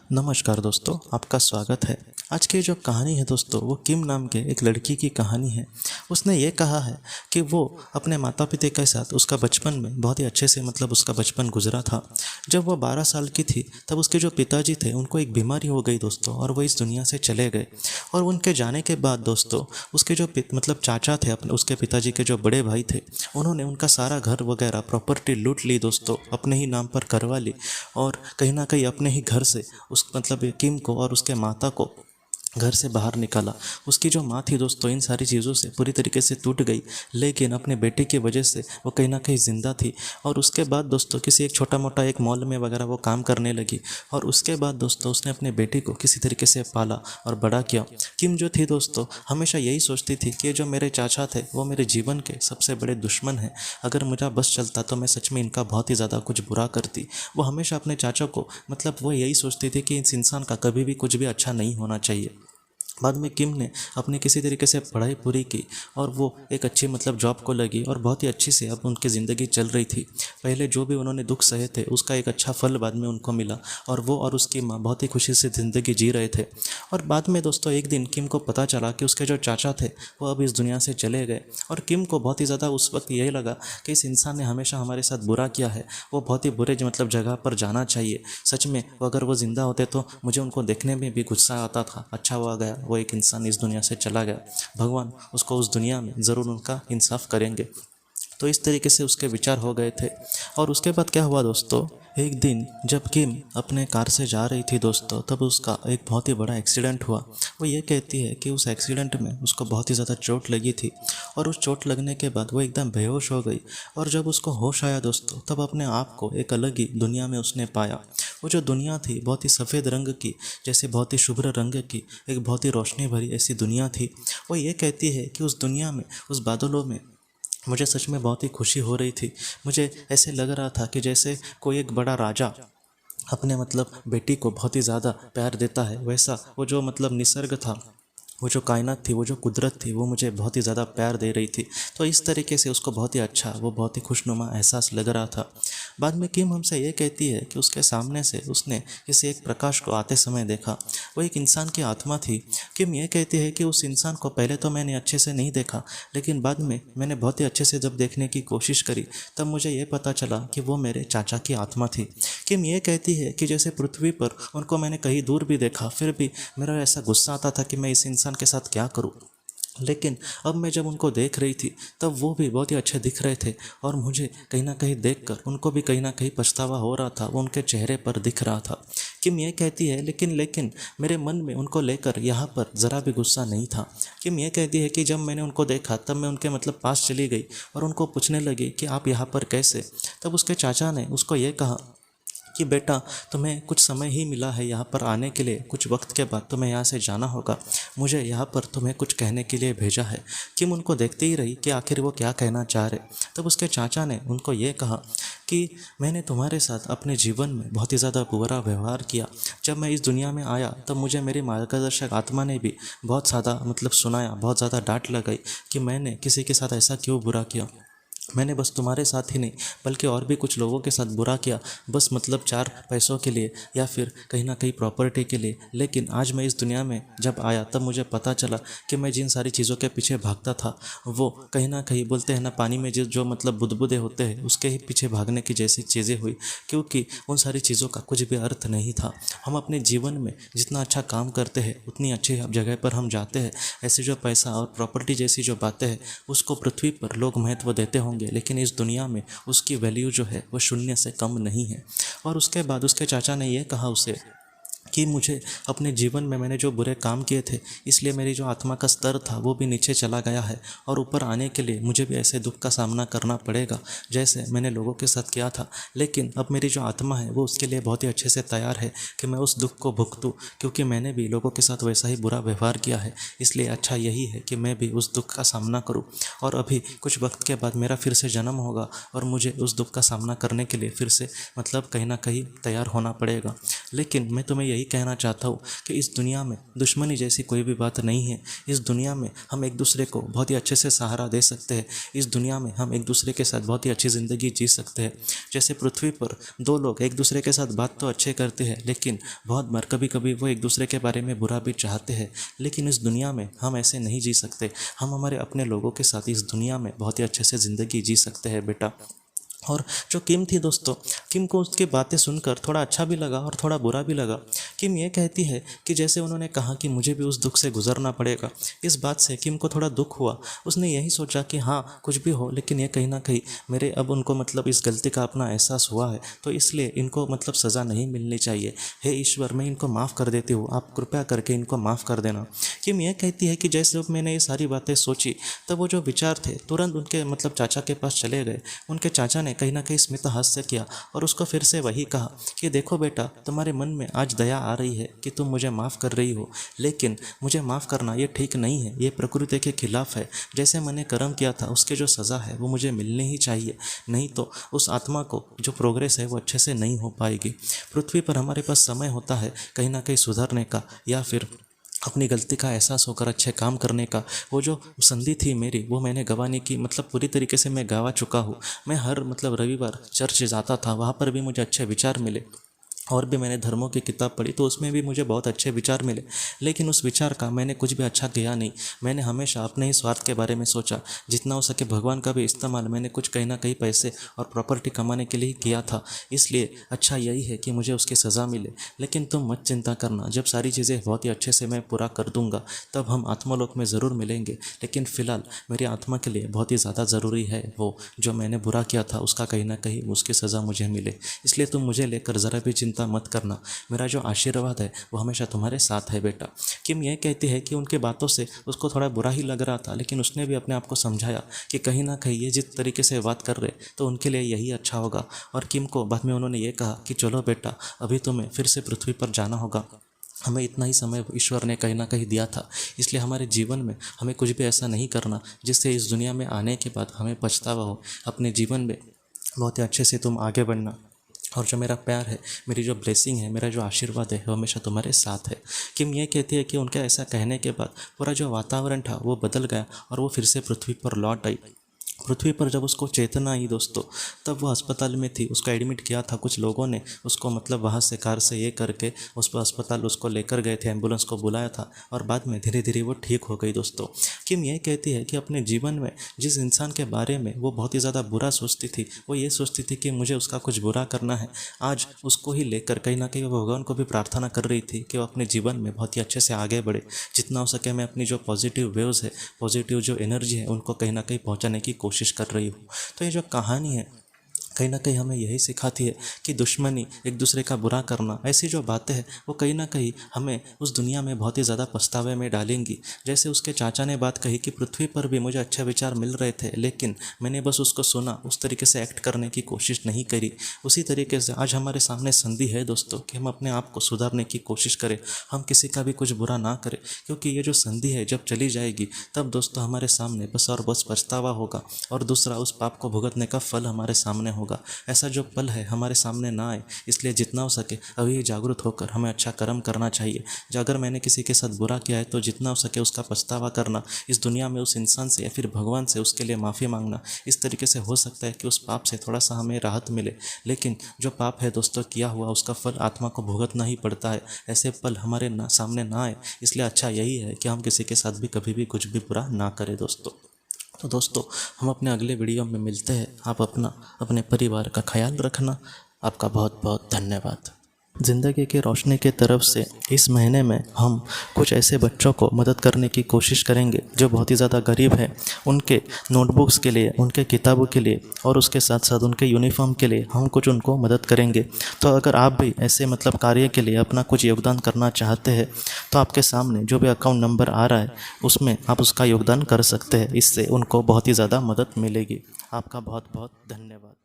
नमस्कार दोस्तों, आपका स्वागत है। आज की जो कहानी है दोस्तों, वो किम नाम के एक लड़की की कहानी है। उसने ये कहा है कि वो अपने माता पिता के साथ उसका बचपन में बहुत ही अच्छे से उसका बचपन गुजरा था। जब वो 12 साल की थी तब उसके जो पिताजी थे उनको एक बीमारी हो गई दोस्तों, और वो इस दुनिया से चले गए। और उनके जाने के बाद दोस्तों, उसके जो चाचा थे, अपने उसके पिताजी के जो बड़े भाई थे, उन्होंने उनका सारा घर वगैरह प्रॉपर्टी लूट ली दोस्तों, अपने ही नाम पर करवा ली। और कहीं ना कहीं अपने ही घर से उस किम को और उसके माता को घर से बाहर निकाला। उसकी जो माँ थी दोस्तों, इन सारी चीज़ों से पूरी तरीके से टूट गई, लेकिन अपने बेटे की वजह से वो कहीं ना कहीं ज़िंदा थी। और उसके बाद दोस्तों, किसी एक छोटा मोटा एक मॉल में वगैरह वो काम करने लगी। और उसके बाद दोस्तों, उसने अपने बेटे को किसी तरीके से पाला और बड़ा किया। किम जो थी दोस्तों, हमेशा यही सोचती थी कि जो मेरे चाचा थे वो मेरे जीवन के सबसे बड़े दुश्मन हैं। अगर मुझे बस चलता तो मैं सच में इनका बहुत ही ज़्यादा कुछ बुरा करती। वो हमेशा अपने चाचा को वो यही सोचती थी कि इस इंसान का कभी भी कुछ भी अच्छा नहीं होना चाहिए। बाद में किम ने अपनी किसी तरीके से पढ़ाई पूरी की, और वो एक अच्छी जॉब को लगी, और बहुत ही अच्छी से अब उनकी ज़िंदगी चल रही थी। पहले जो भी उन्होंने दुख सहे थे उसका एक अच्छा फल बाद में उनको मिला, और वो और उसकी माँ बहुत ही खुशी से ज़िंदगी जी रहे थे। और बाद में दोस्तों, एक दिन किम को पता चला कि उसके जो चाचा थे वो अब इस दुनिया से चले गए। और किम को बहुत ही ज़्यादा उस वक्त यही लगा कि इस इंसान ने हमेशा हमारे साथ बुरा किया है, वो बहुत ही बुरे जगह पर जाना चाहिए। सच में अगर वो ज़िंदा होते तो मुझे उनको देखने में भी गुस्सा आता था। अच्छा हुआ गया वो एक इंसान इस दुनिया से चला गया, भगवान उसको उस दुनिया में ज़रूर उनका इंसाफ करेंगे। तो इस तरीके से उसके विचार हो गए थे। और उसके बाद क्या हुआ दोस्तों, एक दिन जब किम अपने कार से जा रही थी दोस्तों, तब उसका एक बहुत ही बड़ा एक्सीडेंट हुआ। वो ये कहती है कि उस एक्सीडेंट में उसको बहुत ही ज़्यादा चोट लगी थी, और उस चोट लगने के बाद वो एकदम बेहोश हो गई। और जब उसको होश आया दोस्तों, तब अपने आप को एक अलग ही दुनिया में उसने पाया। वो जो दुनिया थी बहुत ही सफ़ेद रंग की, जैसे बहुत ही शुभ्र रंग की, एक बहुत ही रोशनी भरी ऐसी दुनिया थी। वो ये कहती है कि उस दुनिया में, उस बादलों में मुझे सच में बहुत ही खुशी हो रही थी। मुझे ऐसे लग रहा था कि जैसे कोई एक बड़ा राजा अपने बेटी को बहुत ही ज़्यादा प्यार देता है, वैसा वो जो निसर्ग था, वो जो कायनात थी, वो जो कुदरत थी, वो मुझे बहुत ही ज़्यादा प्यार दे रही थी। तो इस तरीके से उसको बहुत ही अच्छा, वो बहुत ही खुशनुमा एहसास लग रहा था। बाद में किम हमसे ये कहती है कि उसके सामने से उसने किसी एक प्रकाश को आते समय देखा। वो एक इंसान की आत्मा थी। किम ये कहती है कि उस इंसान को पहले तो मैंने अच्छे से नहीं देखा, लेकिन बाद में मैंने बहुत ही अच्छे से जब देखने की कोशिश करी, तब मुझे ये पता चला कि वो मेरे चाचा की आत्मा थी। किम ये कहती है कि जैसे पृथ्वी पर उनको मैंने कहीं दूर भी देखा, फिर भी मेरा ऐसा गुस्सा आता था कि मैं इस इंसान के साथ क्या करूं। लेकिन अब मैं जब उनको देख रही थी, तब वो भी बहुत ही अच्छे दिख रहे थे, और मुझे कहीं ना कहीं देखकर उनको भी कहीं ना कहीं पछतावा हो रहा था, वो उनके चेहरे पर दिख रहा था। किम ये कहती है लेकिन लेकिन मेरे मन में उनको लेकर यहाँ पर ज़रा भी गुस्सा नहीं था। किम ये कहती है कि जब मैंने उनको देखा तब मैं उनके पास चली गई और उनको पूछने लगी कि आप यहाँ पर कैसे। तब उसके चाचा ने उसको ये कहा कि बेटा, तुम्हें कुछ समय ही मिला है यहाँ पर आने के लिए, कुछ वक्त के बाद तुम्हें यहाँ से जाना होगा। मुझे यहाँ पर तुम्हें कुछ कहने के लिए भेजा है। किम उनको देखते ही रही कि आखिर वो क्या कहना चाह रहे। तब उसके चाचा ने उनको ये कहा कि मैंने तुम्हारे साथ अपने जीवन में बहुत ही ज़्यादा बुरा व्यवहार किया। जब मैं इस दुनिया में आया तब मुझे मेरी मार्गदर्शक आत्मा ने भी बहुत ज़्यादा सुनाया, बहुत ज़्यादा डांट लगाई कि मैंने किसी के साथ ऐसा क्यों बुरा किया। मैंने बस तुम्हारे साथ ही नहीं बल्कि और भी कुछ लोगों के साथ बुरा किया, बस चार पैसों के लिए या फिर कहीं ना कहीं प्रॉपर्टी के लिए। लेकिन आज मैं इस दुनिया में जब आया तब मुझे पता चला कि मैं जिन सारी चीज़ों के पीछे भागता था, वो कहीं ना कहीं बोलते हैं ना, पानी में जो बुदबुदे होते हैं उसके ही पीछे भागने की जैसी चीज़ें हुई, क्योंकि उन सारी चीज़ों का कुछ भी अर्थ नहीं था। हम अपने जीवन में जितना अच्छा काम करते हैं उतनी अच्छी जगह पर हम जाते हैं। ऐसे जो पैसा और प्रॉपर्टी जैसी जो बातें हैं उसको पृथ्वी पर लोग महत्व देते होंगे, लेकिन इस दुनिया में उसकी वैल्यू जो है वो शून्य से कम नहीं है। और उसके बाद उसके चाचा ने यह कहा उसे कि मुझे अपने जीवन में मैंने जो बुरे काम किए थे, इसलिए मेरी जो आत्मा का स्तर था वो भी नीचे चला गया है, और ऊपर आने के लिए मुझे भी ऐसे दुख का सामना करना पड़ेगा जैसे मैंने लोगों के साथ किया था। लेकिन अब मेरी जो आत्मा है वो उसके लिए बहुत ही अच्छे से तैयार है कि मैं उस दुख को भुगतूँ, क्योंकि मैंने भी लोगों के साथ वैसा ही बुरा व्यवहार किया है। इसलिए अच्छा यही है कि मैं भी उस दुख का सामना करूँ, और अभी कुछ वक्त के बाद मेरा फिर से जन्म होगा, और मुझे उस दुख का सामना करने के लिए फिर से कहीं ना कहीं तैयार होना पड़ेगा। लेकिन मैं तुम्हें यही कहना चाहता हूँ कि इस दुनिया में दुश्मनी जैसी कोई भी बात नहीं है। इस दुनिया में हम एक दूसरे को बहुत ही अच्छे से सहारा दे सकते हैं। इस दुनिया में हम एक दूसरे के साथ बहुत ही अच्छी ज़िंदगी जी सकते हैं। जैसे पृथ्वी पर दो लोग एक दूसरे के साथ बात तो अच्छे करते हैं, लेकिन बहुत बार कभी कभी वो एक दूसरे के बारे में बुरा भी चाहते हैं। लेकिन इस दुनिया में हम ऐसे नहीं जी सकते। हम हमारे अपने लोगों के साथ इस दुनिया में बहुत ही अच्छे से ज़िंदगी जी सकते हैं बेटा। और जो किम थी दोस्तों, किम को उसकी बातें सुनकर थोड़ा अच्छा भी लगा और थोड़ा बुरा भी लगा। किम ये कहती है कि जैसे उन्होंने कहा कि मुझे भी उस दुख से गुजरना पड़ेगा, इस बात से किम को थोड़ा दुख हुआ। उसने यही सोचा कि हाँ कुछ भी हो, लेकिन ये कहीं ना कहीं मेरे अब उनको मतलब इस गलती का अपना एहसास हुआ है, तो इसलिए इनको मतलब सज़ा नहीं मिलनी चाहिए। हे ईश्वर, मैं इनको माफ़ कर देती हूँ, आप कृपया करके इनको माफ़ कर देना। किम ये कहती है कि जैसे जब मैंने ये सारी बातें सोची, तब वो जो विचार थे तुरंत उनके मतलब चाचा के पास चले गए। उनके चाचा ने कहीं ना कहीं स्मितहास्य किया और उसको फिर से वही कहा कि देखो बेटा, तुम्हारे मन में आज दया आ रही है कि तुम मुझे माफ़ कर रही हो, लेकिन मुझे माफ़ करना ये ठीक नहीं है, ये प्रकृति के खिलाफ है। जैसे मैंने कर्म किया था उसके जो सज़ा है वो मुझे मिलनी ही चाहिए, नहीं तो उस आत्मा को जो प्रोग्रेस है वो अच्छे से नहीं हो पाएगी। पृथ्वी पर हमारे पास समय होता है कहीं ना कहीं सुधरने का, या फिर अपनी गलती का एहसास होकर अच्छे काम करने का। वो जो संधि थी मेरी, वो मैंने गंवाने की मतलब पूरी तरीके से मैं गंवा चुका हूँ। मैं हर मतलब रविवार चर्च जाता था, वहाँ पर भी मुझे अच्छे विचार मिले, और भी मैंने धर्मों की किताब पढ़ी तो उसमें भी मुझे बहुत अच्छे विचार मिले, लेकिन उस विचार का मैंने कुछ भी अच्छा किया नहीं। मैंने हमेशा अपने ही स्वार्थ के बारे में सोचा। जितना हो सके भगवान का भी इस्तेमाल मैंने कुछ कहीं ना कहीं पैसे और प्रॉपर्टी कमाने के लिए ही किया था। इसलिए अच्छा यही है कि मुझे उसकी सज़ा मिले। लेकिन तुम मत चिंता करना, जब सारी चीज़ें बहुत ही अच्छे से मैं पूरा कर दूंगा तब हम आत्मालोक में ज़रूर मिलेंगे। लेकिन फ़िलहाल मेरी आत्मा के लिए बहुत ही ज़्यादा ज़रूरी है वो जो मैंने बुरा किया था उसका कहीं ना कहीं उसकी सज़ा मुझे मिले। इसलिए तुम मुझे लेकर ज़रा भी चिंता मत करना। मेरा जो आशीर्वाद है वो हमेशा तुम्हारे साथ है बेटा। किम यह कहती है कि उनके बातों से उसको थोड़ा बुरा ही लग रहा था, लेकिन उसने भी अपने आप को समझाया कि कहीं ना कहीं ये जिस तरीके से बात कर रहे तो उनके लिए यही अच्छा होगा। और किम को बाद में उन्होंने ये कहा कि चलो बेटा, अभी तुम्हें फिर से पृथ्वी पर जाना होगा। हमें इतना ही समय ईश्वर ने कहीं ना कहीं दिया था, इसलिए हमारे जीवन में हमें कुछ भी ऐसा नहीं करना जिससे इस दुनिया में आने के बाद हमें पछतावा हो। अपने जीवन में बहुत ही अच्छे से तुम आगे बढ़ना, और जो मेरा प्यार है, मेरी जो ब्लेसिंग है, मेरा जो आशीर्वाद है वो हमेशा तुम्हारे साथ है। किम ये कहती है कि उनके ऐसा कहने के बाद पूरा जो वातावरण था वो बदल गया और वो फिर से पृथ्वी पर लौट आई। पृथ्वी पर जब उसको चेतना आई दोस्तों, तब वो अस्पताल में थी, उसको एडमिट किया था। कुछ लोगों ने उसको मतलब वहाँ से कार से ये करके उस पर अस्पताल उसको लेकर गए थे, एम्बुलेंस को बुलाया था, और बाद में धीरे धीरे वो ठीक हो गई दोस्तों। किम ये कहती है कि अपने जीवन में जिस इंसान के बारे में वो बहुत ही ज़्यादा बुरा सोचती थी, वो ये सोचती थी कि मुझे उसका कुछ बुरा करना है, आज उसको ही लेकर कहीं ना कहीं वो भगवान को भी प्रार्थना कर रही थी कि वो अपने जीवन में बहुत ही अच्छे से आगे बढ़े। जितना हो सके मैं अपनी जो पॉजिटिव वेव्स है, पॉजिटिव जो एनर्जी है, उनको कहीं ना कहीं पहुँचाने की कोशिश कर रही हूँ। तो ये जो कहानी है कहीं ना कहीं हमें यही सिखाती है कि दुश्मनी, एक दूसरे का बुरा करना, ऐसी जो बातें हैं वो कहीं ना कहीं हमें उस दुनिया में बहुत ही ज़्यादा पछतावे में डालेंगी। जैसे उसके चाचा ने बात कही कि पृथ्वी पर भी मुझे अच्छे विचार मिल रहे थे, लेकिन मैंने बस उसको सुना, उस तरीके से एक्ट करने की कोशिश नहीं करी। उसी तरीके से आज हमारे सामने संधि है दोस्तों कि हम अपने आप को सुधारने की कोशिश करें, हम किसी का भी कुछ बुरा ना करें, क्योंकि ये जो संधि है जब चली जाएगी तब दोस्तों हमारे सामने बस और बस पछतावा होगा, और दूसरा उस पाप को भुगतने का फल हमारे सामने होगा। ऐसा जो पल है हमारे सामने ना आए, इसलिए जितना हो सके अभी जागरूक होकर हमें अच्छा कर्म करना चाहिए। अगर मैंने किसी के साथ बुरा किया है तो जितना हो सके उसका पछतावा करना, इस दुनिया में उस इंसान से या फिर भगवान से उसके लिए माफ़ी मांगना। इस तरीके से हो सकता है कि उस पाप से थोड़ा सा हमें राहत मिले। लेकिन जो पाप है दोस्तों किया हुआ, उसका फल आत्मा को भुगतना ही पड़ता है। ऐसे पल हमारे सामने ना आए, इसलिए अच्छा यही है कि हम किसी के साथ भी कभी भी कुछ भी बुरा ना करें दोस्तों। तो दोस्तों, हम अपने अगले वीडियो में मिलते हैं। आप अपने परिवार का ख्याल रखना। आपका बहुत बहुत धन्यवाद। ज़िंदगी की रोशनी की तरफ से इस महीने में हम कुछ ऐसे बच्चों को मदद करने की कोशिश करेंगे जो बहुत ही ज़्यादा गरीब हैं। उनके नोटबुक्स के लिए, उनके किताबों के लिए, और उसके साथ साथ उनके यूनिफॉर्म के लिए हम कुछ उनको मदद करेंगे। तो अगर आप भी ऐसे मतलब कार्य के लिए अपना कुछ योगदान करना चाहते हैं तो आपके सामने जो भी अकाउंट नंबर आ रहा है उसमें आप उसका योगदान कर सकते हैं। इससे उनको बहुत ही ज़्यादा मदद मिलेगी। आपका बहुत बहुत धन्यवाद।